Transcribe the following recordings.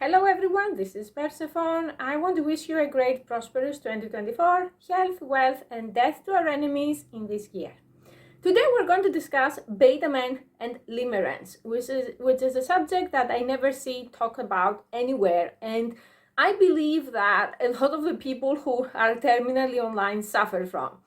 Hello everyone, this is Persephone. I want to wish you a great, prosperous 2024, health, wealth, and death to our enemies in this year. Today we're going to discuss beta men and limerence, which is a subject that I never see talked about anywhere, and I believe that a lot of the people who are terminally online suffer from.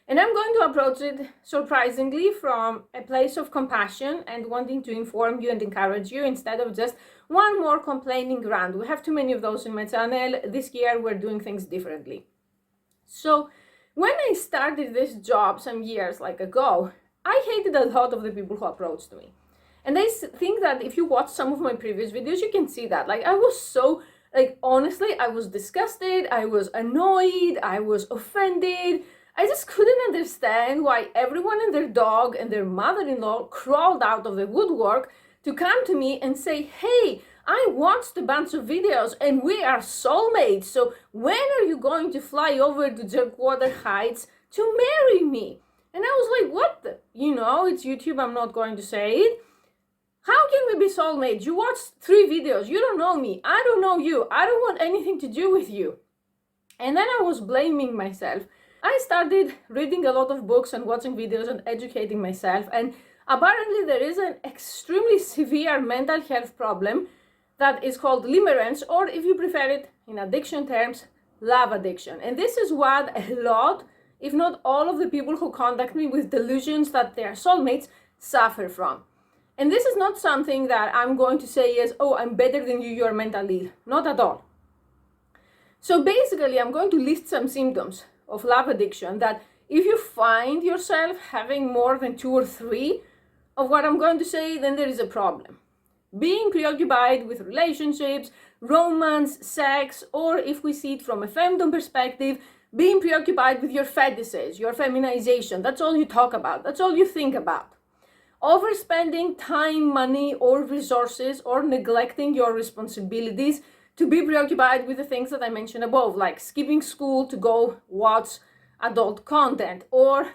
And I'm going to approach it surprisingly from a place of compassion and wanting to inform you and encourage you instead of just one more complaining rant. We have too many of those in my channel. This year we're doing things differently. So when I started this job some years ago, I hated a lot of the people who approached me. And I think that if you watch some of my previous videos, you can see that. I was so, honestly, I was disgusted, I was annoyed, I was offended. I just couldn't understand why everyone and their dog and their mother-in-law crawled out of the woodwork to come to me and say, hey, I watched a bunch of videos and we are soulmates, so when are you going to fly over to Jerkwater Heights to marry me? And I was like, what the? It's YouTube, I'm not going to say it. How can we be soulmates? You watched 3 videos, you don't know me, I don't know you, I don't want anything to do with you. And then I was blaming myself. I started reading a lot of books and watching videos and educating myself, and apparently there is an extremely severe mental health problem that is called limerence, or if you prefer it in addiction terms, love addiction. And this is what a lot, if not all of the people who contact me with delusions that they are soulmates suffer from. And this is not something that I'm going to say is, oh, I'm better than you, you're mentally ill. Not at all. So basically, I'm going to list some symptoms of love addiction that if you find yourself having more than 2 or 3 of what I'm going to say, then there is a problem. Being preoccupied with relationships, romance, sex, or if we see it from a femdom perspective, being preoccupied with your fetishes, your feminization, that's all you talk about, that's all you think about. Overspending time, money, or resources, or neglecting your responsibilities to be preoccupied with the things that I mentioned above, like skipping school to go watch adult content, or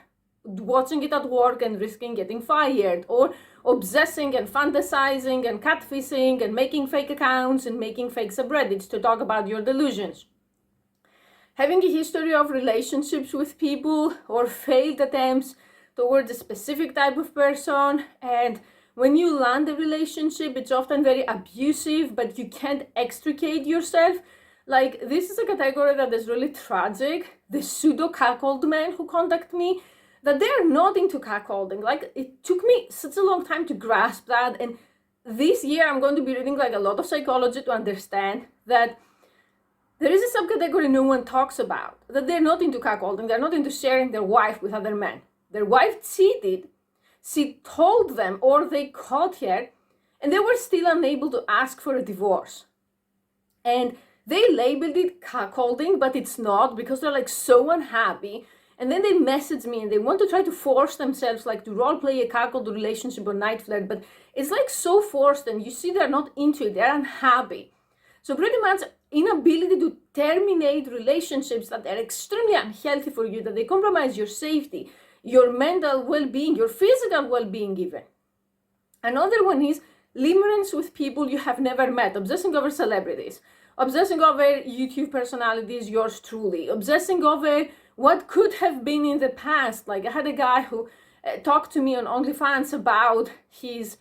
watching it at work and risking getting fired, or obsessing and fantasizing and catfishing and making fake accounts and making fake subreddits to talk about your delusions. Having a history of relationships with people or failed attempts towards a specific type of person, and when you land a relationship, it's often very abusive, but you can't extricate yourself. This is a category that is really tragic. The pseudo-cuckold men who contact me, that they are not into cuckolding. It took me such a long time to grasp that. And this year, I'm going to be reading a lot of psychology to understand that there is a subcategory no one talks about, that they're not into cuckolding. They're not into sharing their wife with other men. Their wife cheated. She told them, or they caught her, and they were still unable to ask for a divorce. And they labeled it cuckolding, but it's not, because they're so unhappy. And then they message me and they want to try to force themselves to role play a cuckold relationship or night flirt, but it's so forced, and you see they're not into it, they're unhappy. So pretty much inability to terminate relationships that are extremely unhealthy for you, that they compromise your safety, your mental well-being, your physical well-being even. Another one is limerence with people you have never met, obsessing over celebrities, obsessing over YouTube personalities, yours truly, obsessing over what could have been in the past. I had a guy who talked to me on OnlyFans about his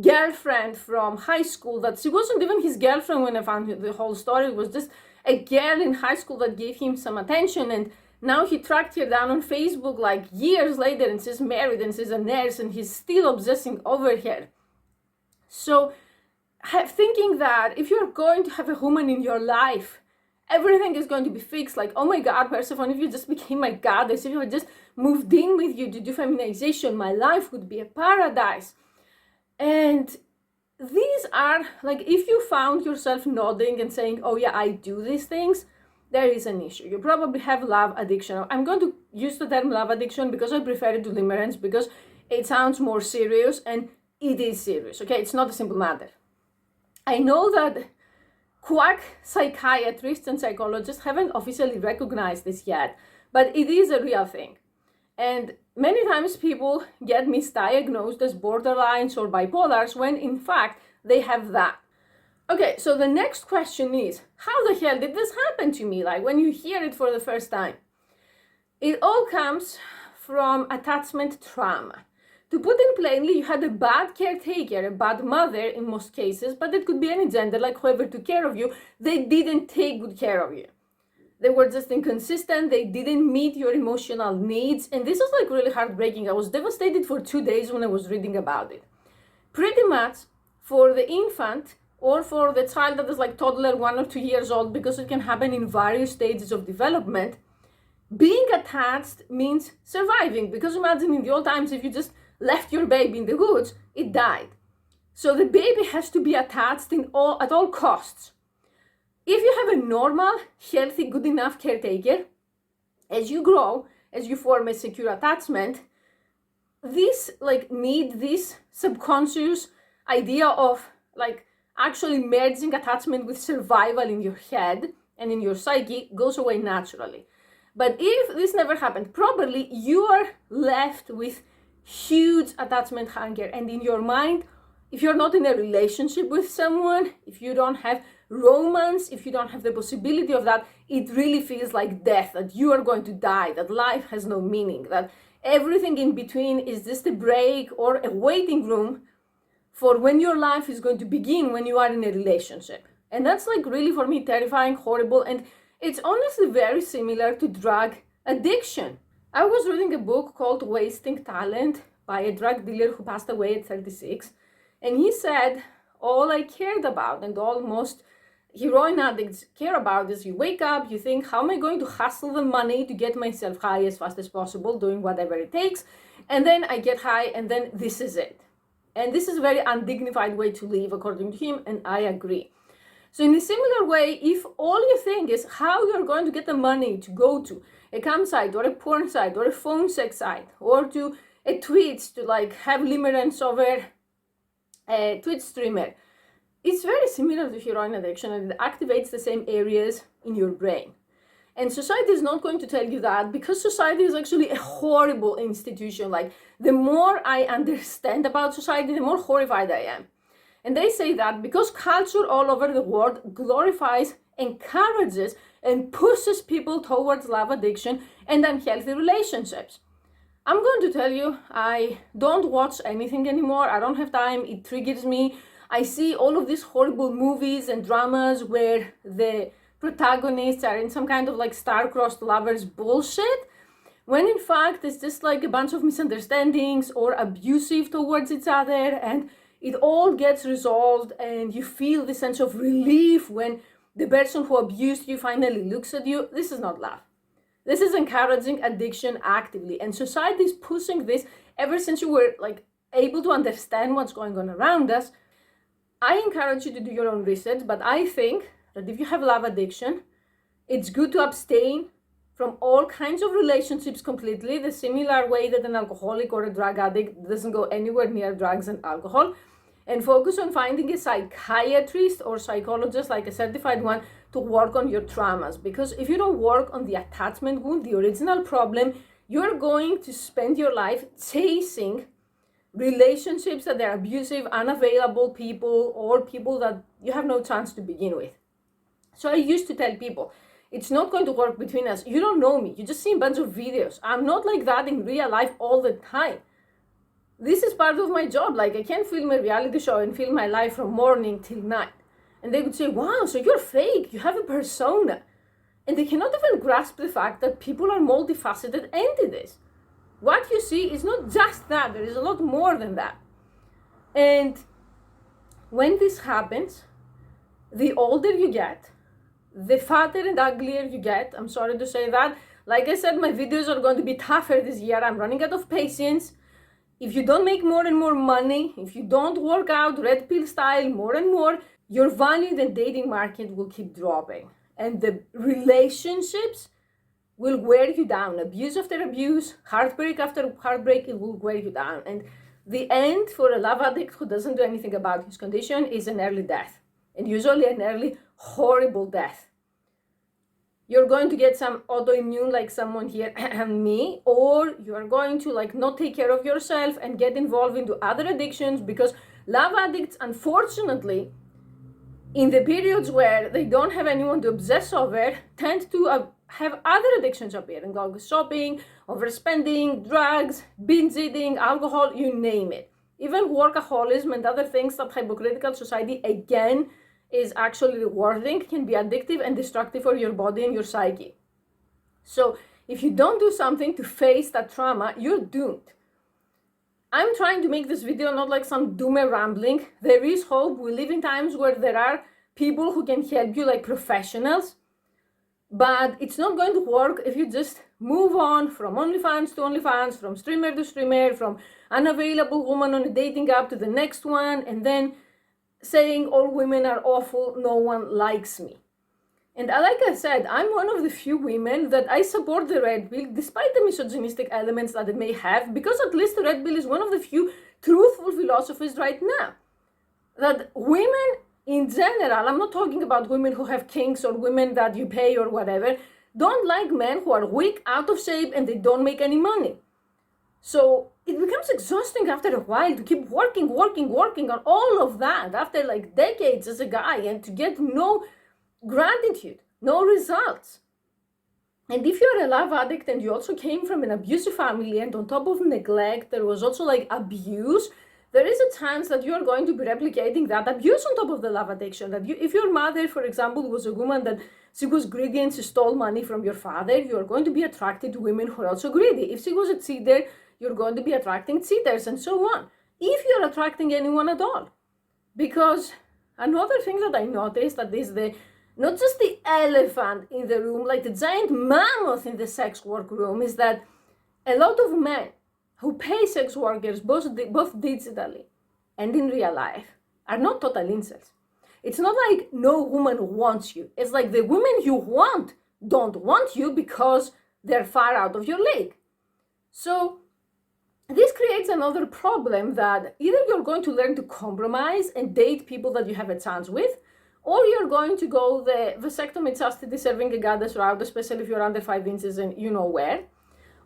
girlfriend from high school, that she wasn't even his girlfriend when I found the whole story. It was just a girl in high school that gave him some attention, and now he tracked her down on Facebook years later, and she's married and she's a nurse, and he's still obsessing over her. So thinking that if you're going to have a woman in your life, everything is going to be fixed. Oh my God, Persephone, if you just became my goddess, if you had just moved in with you to do feminization, my life would be a paradise. And these are, if you found yourself nodding and saying, oh yeah, I do these things, there is an issue. You probably have love addiction. I'm going to use the term love addiction because I prefer it to limerence, because it sounds more serious, and it is serious, okay? It's not a simple matter. I know that quack psychiatrists and psychologists haven't officially recognized this yet, but it is a real thing. And many times people get misdiagnosed as borderlines or bipolars when in fact they have that. Okay, so the next question is, how the hell did this happen to me? Like when you hear it for the first time. It all comes from attachment trauma. To put it plainly, you had a bad caretaker, a bad mother in most cases, but it could be any gender, like whoever took care of you, they didn't take good care of you. They were just inconsistent, they didn't meet your emotional needs, and this was like really heartbreaking. I was devastated for 2 days when I was reading about it. Pretty much for the infant or for the child that is like toddler 1 or 2 years old, because it can happen in various stages of development, being attached means surviving, because imagine in the old times, if you just left your baby in the woods, it died. So the baby has to be attached at all costs. If you have a normal, healthy, good enough caretaker, as you grow, as you form a secure attachment, this subconscious idea of like actually merging attachment with survival in your head and in your psyche goes away naturally. But if this never happened properly, you are left with huge attachment hunger. And in your mind, if you're not in a relationship with someone, if you don't have romance, if you don't have the possibility of that, it really feels like death, that you are going to die, that life has no meaning, that everything in between is just a break or a waiting room for when your life is going to begin when you are in a relationship. And that's like really, for me, terrifying, horrible, and it's honestly very similar to drug addiction. I was reading a book called Wasting Talent by a drug dealer who passed away at 36. And he said, all I cared about and all most heroin addicts care about is you wake up, you think, how am I going to hustle the money to get myself high as fast as possible, doing whatever it takes. And then I get high and then this is it. And this is a very undignified way to live, according to him, and I agree. So in a similar way, if all you think is how you're going to get the money to go to a cam site or a porn site or a phone sex site or to a Twitch to like have limerence over a Twitch streamer, it's very similar to heroin addiction, and it activates the same areas in your brain. And society is not going to tell you that, because society is actually a horrible institution. Like the more I understand about society, the more horrified I am. And they say that because culture all over the world glorifies, encourages, and pushes people towards love addiction and unhealthy relationships. I'm going to tell you, I don't watch anything anymore. I don't have time. It triggers me. I see all of these horrible movies and dramas where the protagonists are in some kind of like star-crossed lovers bullshit, when in fact it's just like a bunch of misunderstandings or abusive towards each other, and it all gets resolved and you feel the sense of relief when the person who abused you finally looks at you. This is not love. This is encouraging addiction actively, and society is pushing this ever since you were like able to understand what's going on around us. I encourage you to do your own research, but I think that if you have love addiction, it's good to abstain from all kinds of relationships completely, the similar way that an alcoholic or a drug addict doesn't go anywhere near drugs and alcohol, and focus on finding a psychiatrist or psychologist, like a certified one, to work on your traumas. Because if you don't work on the attachment wound, the original problem, you're going to spend your life chasing relationships that are abusive, unavailable people, or people that you have no chance to begin with. So I used to tell people, it's not going to work between us. You don't know me. You just see a bunch of videos. I'm not like that in real life all the time. This is part of my job. Like, I can't film a reality show and film my life from morning till night. And they would say, wow, so you're fake. You have a persona. And they cannot even grasp the fact that people are multifaceted entities. What you see is not just that. There is a lot more than that. And when this happens, the older you get, the fatter and uglier you get. I'm sorry to say that. Like I said, my videos are going to be tougher this year. I'm running out of patience. If you don't make more and more money, if you don't work out red pill style more and more, your value in the dating market will keep dropping. And the relationships will wear you down. Abuse after abuse, heartbreak after heartbreak, it will wear you down. And the end for a love addict who doesn't do anything about his condition is an early death. And usually an early, horrible death. You're going to get some autoimmune, like someone here, me, or you're going to like not take care of yourself and get involved into other addictions, because love addicts, unfortunately, in the periods where they don't have anyone to obsess over, tend to have other addictions appearing, like shopping, overspending, drugs, binge eating, alcohol, you name it. Even workaholism and other things that hypocritical society, again, is actually rewarding, can be addictive and destructive for your body and your psyche. So if you don't do something to face that trauma, you're doomed. I'm trying to make this video not like some doomer rambling. There is hope. We live in times where there are people who can help you, like professionals. But it's not going to work if you just move on from OnlyFans to OnlyFans, from streamer to streamer, from unavailable woman on a dating app to the next one, and then saying all women are awful, no one likes me. And like I said, I'm one of the few women that I support the Red Pill, despite the misogynistic elements that it may have, because at least the Red Pill is one of the few truthful philosophies right now. That women in general, I'm not talking about women who have kinks or women that you pay or whatever, don't like men who are weak, out of shape, and they don't make any money. So it becomes exhausting after a while to keep working on all of that after like decades as a guy and to get no gratitude, no results. And if you're a love addict and you also came from an abusive family and on top of neglect, there was also like abuse, there is a chance that you are going to be replicating that abuse on top of the love addiction. That if your mother, for example, was a woman that she was greedy and she stole money from your father, you're going to be attracted to women who are also greedy. If she was a cheater, you're going to be attracting cheaters and so on. If you're attracting anyone at all. Because another thing that I noticed that is not just the elephant in the room, like the giant mammoth in the sex work room, is that a lot of men who pay sex workers both digitally and in real life are not total incels. It's not like no woman wants you. It's like the women you want don't want you because they're far out of your league. So this creates another problem that either you're going to learn to compromise and date people that you have a chance with, or you're going to go the vasectomy chastity serving a goddess route, especially if you're under 5 inches and you know where.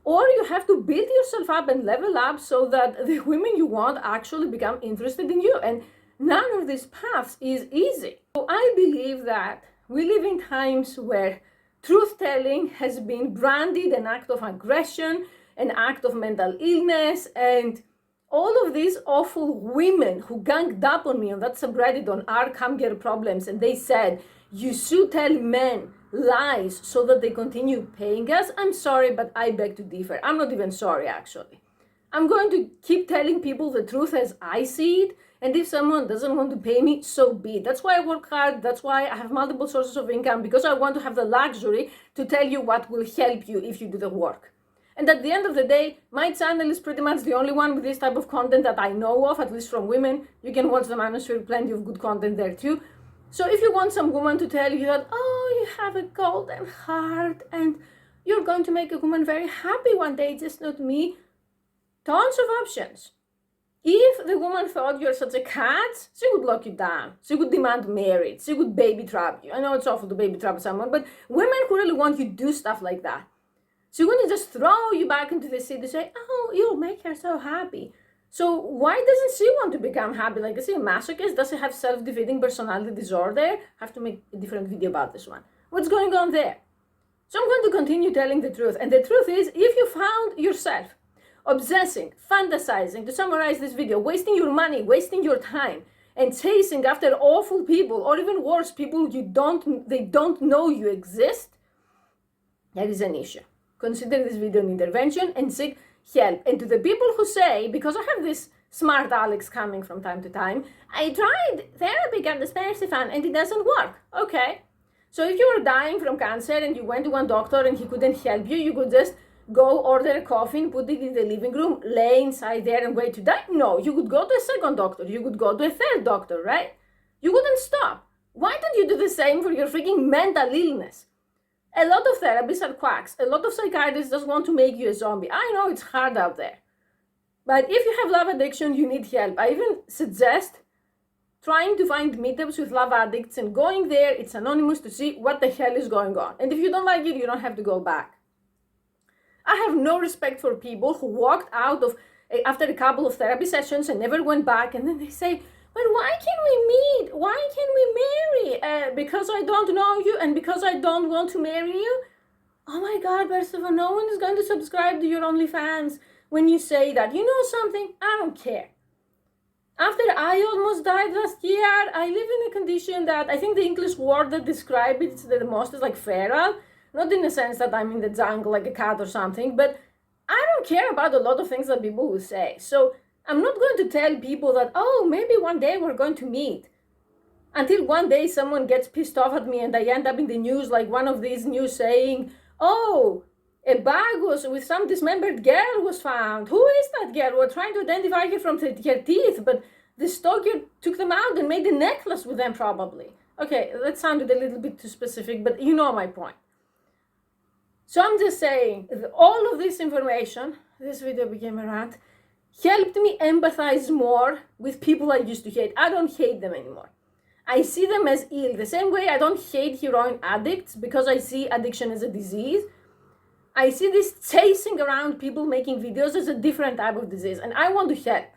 Or you have to build yourself up and level up so that the women you want actually become interested in you. And none of these paths is easy. So I believe that we live in times where truth-telling has been branded an act of aggression, an act of mental illness, and all of these awful women who ganged up on me on that subreddit on our Come Girl Problems, and they said, you should tell men lies so that they continue paying us. I'm sorry, but I beg to differ. I'm not even sorry, actually. I'm going to keep telling people the truth as I see it, and if someone doesn't want to pay me, so be it. That's why I work hard. That's why I have multiple sources of income, because I want to have the luxury to tell you what will help you if you do the work. And at the end of the day, my channel is pretty much the only one with this type of content that I know of, at least from women. You can watch the Manosphere, plenty of good content there too. So if you want some woman to tell you that, oh, you have a golden heart and you're going to make a woman very happy one day, just not me, tons of options. If the woman thought you're such a cat, she would lock you down. She would demand marriage. She would baby trap you. I know it's awful to baby trap someone, but women who really want you do stuff like that. She wouldn't just throw you back into the sea to say, oh, you'll make her so happy. So why doesn't she want to become happy? Like, is she a masochist? Does she have self-defeating personality disorder? I have to make a different video about this one. What's going on there? So I'm going to continue telling the truth. And the truth is, if you found yourself obsessing, fantasizing, to summarize this video, wasting your money, wasting your time, and chasing after awful people, or even worse, people they don't know you exist, that is an issue. Consider this video an intervention and seek help. And to the people who say, because I have this smart Alex coming from time to time, I tried therapy and the Spercifan and it doesn't work. Okay. So if you were dying from cancer and you went to one doctor and he couldn't help you, you could just go order a coffin, put it in the living room, lay inside there and wait to die? No, you could go to a second doctor. You could go to a third doctor, right? You wouldn't stop. Why don't you do the same for your freaking mental illness? A lot of therapists are quacks. A lot of psychiatrists just want to make you a zombie. I know it's hard out there. But if you have love addiction, you need help. I even suggest trying to find meetups with love addicts and going there, it's anonymous, to see what the hell is going on. And if you don't like it, you don't have to go back. I have no respect for people who walked out of after a couple of therapy sessions and never went back, and then they say, but why can we meet? Why can we marry? Because I don't know you and because I don't want to marry you? Oh my God, Persephone, no one is going to subscribe to your OnlyFans when you say that. You know something? I don't care. After I almost died last year, I live in a condition that I think the English word that describes it the most is like feral. Not in the sense that I'm in the jungle like a cat or something, but I don't care about a lot of things that people will say. So I'm not going to tell people that, oh, maybe one day we're going to meet. Until one day someone gets pissed off at me and I end up in the news like one of these news saying, oh, a bag was with some dismembered girl was found. Who is that girl? We're trying to identify her from her teeth, but the stalker took them out and made a necklace with them probably. Okay, that sounded a little bit too specific, but you know my point. So I'm just saying, all of this information, this video became a rant, helped me empathize more with people I used to hate. I don't hate them anymore. I see them as ill. The same way I don't hate heroin addicts because I see addiction as a disease. I see this chasing around people making videos as a different type of disease, and I want to help.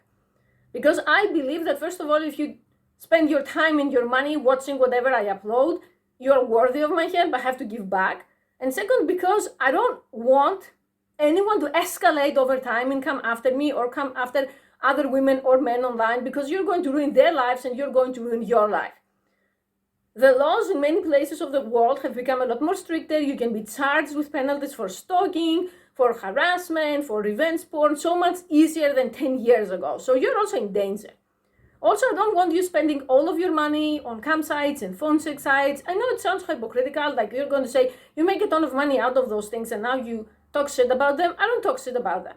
Because I believe that, first of all, if you spend your time and your money watching whatever I upload, you're worthy of my help. I have to give back. And second, because I don't want anyone to escalate over time and come after me or come after other women or men online, because you're going to ruin their lives and you're going to ruin your life. The laws in many places of the world have become a lot more stricter. You can be charged with penalties for stalking, for harassment, for revenge porn, so much easier than 10 years ago. So you're also in danger. Also, I don't want you spending all of your money on campsites and phone sex sites. I know it sounds hypocritical, like you're going to say, you make a ton of money out of those things and now you talk shit about them. I don't talk shit about them.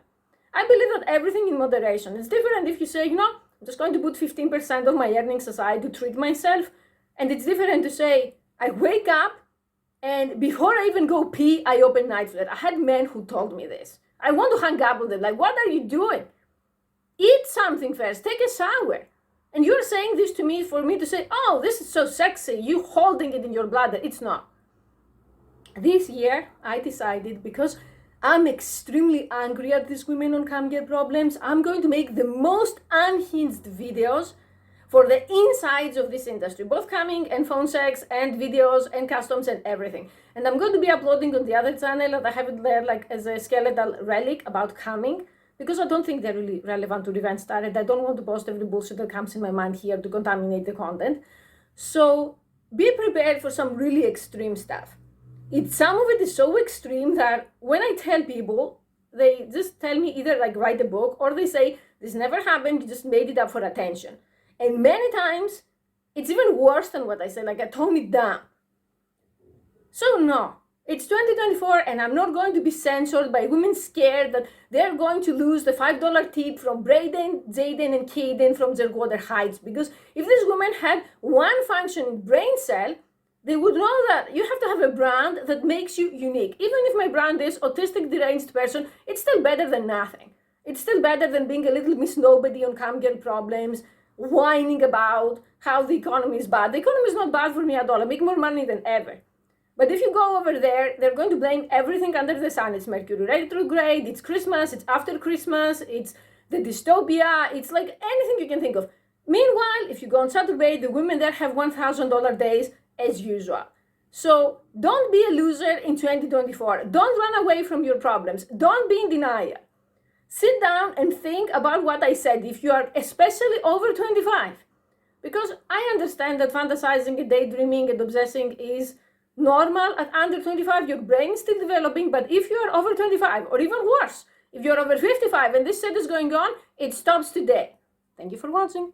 I believe that everything in moderation. It's different if you say, you know, I'm just going to put 15% of my earnings aside to treat myself. And it's different to say, I wake up and before I even go pee, I open Netflix. I had men who told me this. I want to hang up with them. Like, what are you doing? Eat something first. Take a shower. And you're saying this to me for me to say, oh, this is so sexy. You holding it in your bladder. It's not. This year, I decided, because I'm extremely angry at these women on Come Get Problems, I'm going to make the most unhinged videos for the insides of this industry, both coming and phone sex and videos and customs and everything. And I'm going to be uploading on the other channel that I have it there like as a skeletal relic about coming, because I don't think they're really relevant to Revenge Started. I don't want to post every bullshit that comes in my mind here to contaminate the content. So be prepared for some really extreme stuff. Some of it is so extreme that when I tell people, they just tell me either like write a book or they say, this never happened, you just made it up for attention. And many times, it's even worse than what I said, like I tone it down. So no, it's 2024 and I'm not going to be censored by women scared that they're going to lose the $5 tip from Braden, Jaden, and Caden from Zergwater Heights. Because if these women had one functioning brain cell, they would know that you have to have a brand that makes you unique. Even if my brand is autistic deranged person, it's still better than nothing. It's still better than being a little Miss Nobody on Come Get Problems, whining about how the economy is bad. The economy is not bad for me at all. I make more money than ever. But if you go over there, they're going to blame everything under the sun. It's Mercury retrograde, it's Christmas, it's after Christmas, it's the dystopia, it's like anything you can think of. Meanwhile, if you go on Saturday, the women there have $1,000 days as usual. So don't be a loser in 2024. Don't run away from your problems. Don't be in denial. Sit down and think about what I said if you are especially over 25. Because I understand that fantasizing and daydreaming and obsessing is normal at under 25. Your brain is still developing, but if you are over 25 or even worse, if you're over 55 and this shit is going on, it stops today. Thank you for watching.